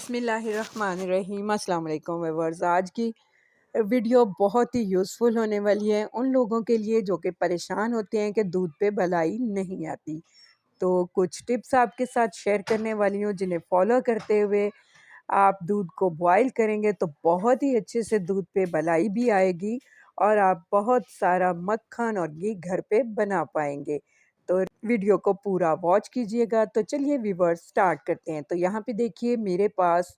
बिस्मिल्लाहिर्रहमानिर्रहीम। अस्सलाम वालेकुम व्यूअर्स। आज की वीडियो बहुत ही यूज़फुल होने वाली है उन लोगों के लिए जो कि परेशान होते हैं कि दूध पे बलाई नहीं आती। तो कुछ टिप्स आपके साथ शेयर करने वाली हूँ जिन्हें फॉलो करते हुए आप दूध को बॉयल करेंगे तो बहुत ही अच्छे से दूध पे बलाई भी आएगी और आप बहुत सारा मक्खन और घी घर पे बना पाएंगे। तो वीडियो को पूरा वॉच कीजिएगा। तो चलिए व्यूअर्स स्टार्ट करते हैं। तो यहाँ पे देखिए मेरे पास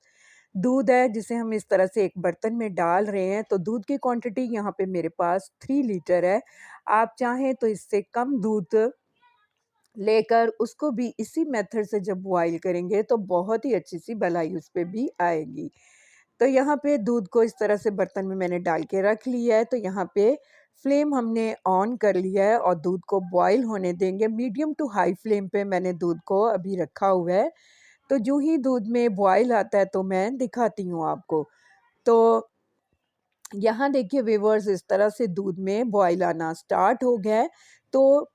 दूध है जिसे हम इस तरह से एक बर्तन में डाल रहे हैं। तो दूध की क्वांटिटी यहाँ पे मेरे पास 3 लीटर है। आप चाहें तो इससे कम दूध लेकर उसको भी इसी मेथड से जब बॉयल करेंगे तो बहुत ही अच्छी सी मलाई उस पे भी आएगी। तो यहाँ पे दूध को इस तरह से बर्तन में मैंने डाल के रख लिया है। तो यहाँ पे फ्लेम हमने ऑन कर लिया है और दूध को बॉयल होने देंगे। मीडियम टू हाई फ्लेम पे मैंने दूध को अभी रखा हुआ है। तो जो ही दूध में बॉयल आता है तो मैं दिखाती हूँ आपको। तो यहाँ देखिए व्यूअर्स इस तरह से दूध में बॉयल आना स्टार्ट हो गया है। तो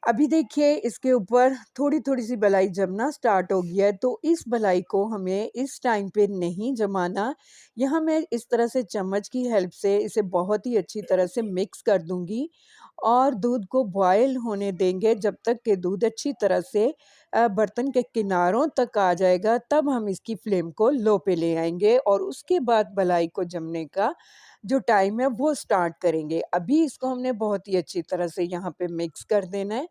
अभी देखिए इसके ऊपर थोड़ी-थोड़ी सी बलाई जमना स्टार्ट हो गया है। तो इस बलाई को हमें इस टाइम पे नहीं जमाना। यहाँ मैं इस तरह से चम्मच की हेल्प से इसे बहुत ही अच्छी तरह से मिक्स कर दूँगी और दूध को बॉयल होने देंगे जब तक कि दूध अच्छी तरह से बर्तन के किनारों तक आ जाएगा। तब हम इसकी फ्लेम को लो पे ले आएँगे और उसके बाद बलाई को जमने का जो टाइम है वो स्टार्ट करेंगे। अभी इसको हमने बहुत ही अच्छी तरह से यहाँ पे मिक्स कर देना है।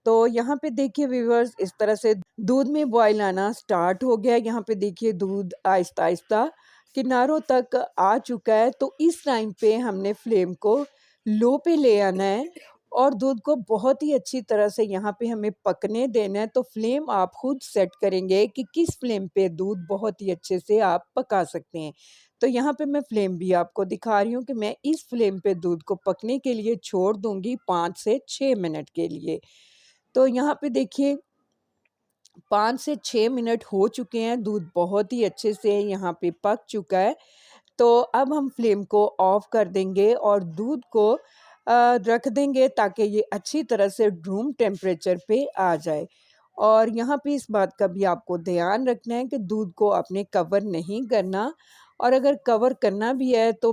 तो यहाँ पे देखिए व्यूअर्स इस तरह से दूध में बॉयल आना स्टार्ट हो गया है। यहाँ पे देखिए दूध आहिस्ता-आहिस्ता किनारों तक आ चुका है। तो इस टाइम पे हमने फ्लेम को लो पे ले आना है और दूध को बहुत ही अच्छी तरह से यहाँ पे हमें पकने देना है। तो फ्लेम आप खुद सेट करेंगे कि किस फ्लेम पे दूध बहुत ही अच्छे से आप पका सकते हैं। तो यहाँ पे मैं फ्लेम भी आपको दिखा रही हूँ कि मैं इस फ्लेम पे दूध को पकने के लिए छोड़ दूँगी 5 से 6 मिनट के लिए। तो यहाँ पे देखिए 5 से 6 मिनट हो चुके हैं, दूध बहुत ही अच्छे से यहाँ पे पक चुका है। तो अब हम फ्लेम को ऑफ कर देंगे और दूध को रख देंगे ताकि ये अच्छी तरह से रूम टेम्परेचर पे आ जाए। और यहाँ पे इस बात का भी आपको ध्यान रखना है कि दूध को आपने कवर नहीं करना और अगर कवर करना भी है तो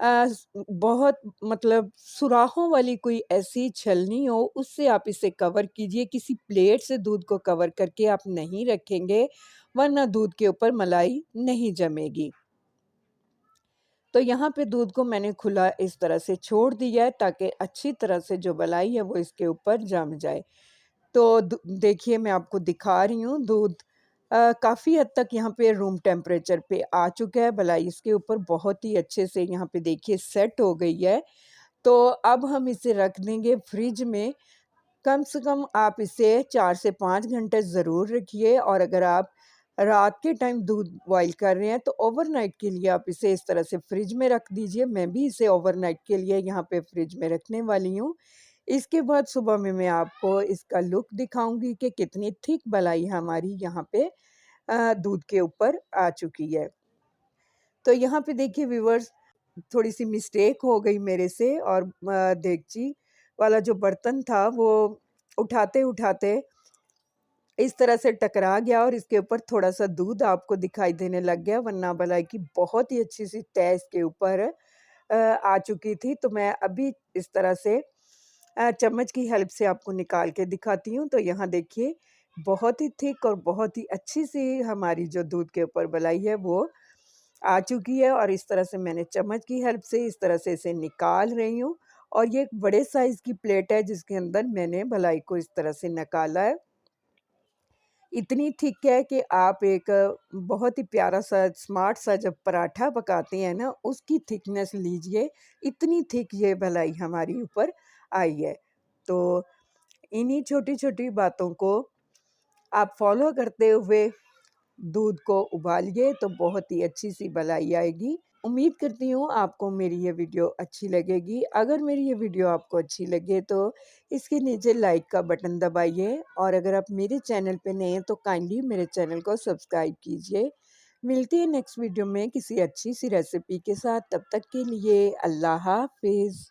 बहुत मतलब सुराखों वाली कोई ऐसी छलनी हो उससे आप इसे कवर कीजिए। किसी प्लेट से दूध को कवर करके आप नहीं रखेंगे वरना दूध के ऊपर मलाई नहीं जमेगी। तो यहाँ पे दूध को मैंने खुला इस तरह से छोड़ दिया है ताकि अच्छी तरह से जो मलाई है वो इसके ऊपर जम जाए। तो देखिए मैं आपको दिखा रही हूँ दूध काफ़ी हद तक यहाँ पे रूम टेम्परेचर पे आ चुका है। मलाई इसके ऊपर बहुत ही अच्छे से यहाँ पे देखिए सेट हो गई है। तो अब हम इसे रख देंगे फ्रिज में। कम से कम आप इसे 4 से 5 घंटे ज़रूर रखिए और अगर आप रात के टाइम दूध बॉयल कर रहे हैं तो ओवरनाइट के लिए आप इसे इस तरह से फ्रिज में रख दीजिए। मैं भी इसे ओवरनाइट के लिए यहाँ पे फ्रिज में रखने वाली हूँ। इसके बाद सुबह में मैं आपको इसका लुक दिखाऊँगी कि कितनी थिक मलाई हमारी यहाँ पे दूध के ऊपर आ चुकी है। तो यहाँ पे देखिए व्यूअर्स थोड़ी-सी मिस्टेक हो गई मेरे से और देगची वाला जो बर्तन था वो उठाते-उठाते इस तरह से टकरा गया और इसके ऊपर थोड़ा-सा दूध आपको दिखाई देने लग गया वरना मलाई की बहुत ही अच्छी-सी तह इसके ऊपर आ चुकी थी। तो मैं अभी इस तरह से चम्मच की हेल्प से आपको निकाल के दिखाती हूँ। तो यहाँ देखिए बहुत ही थिक और बहुत ही अच्छी-सी हमारी जो दूध के ऊपर मलाई है वो आ चुकी है और इस तरह से मैंने चम्मच की हेल्प से इस तरह से इसे निकाल रही हूँ और ये एक बड़े साइज़ की प्लेट है जिसके अंदर मैंने मलाई को इस तरह से निकाला है। इतनी थिक है कि आप एक बहुत ही प्यारा-सा स्मार्ट-सा जब पराठा पकाते हैं ना, उसकी थिकनेस लीजिए, इतनी थिक ये मलाई हमारी ऊपर आई है। तो इन्हीं छोटी-छोटी बातों को आप फ़ॉलो करते हुए दूध को उबालिए तो बहुत ही अच्छी-सी मलाई आएगी। उम्मीद करती हूँ आपको मेरी ये वीडियो अच्छी लगेगी। अगर मेरी ये वीडियो आपको अच्छी लगे तो इसके नीचे लाइक का बटन दबाइए और अगर आप मेरे चैनल पे नए हैं तो काइंडली मेरे चैनल को सब्सक्राइब कीजिए। मिलते हैं नेक्स्ट वीडियो में किसी अच्छी सी रेसिपी के साथ। तब तक के लिए अल्लाह हाफ़िज़।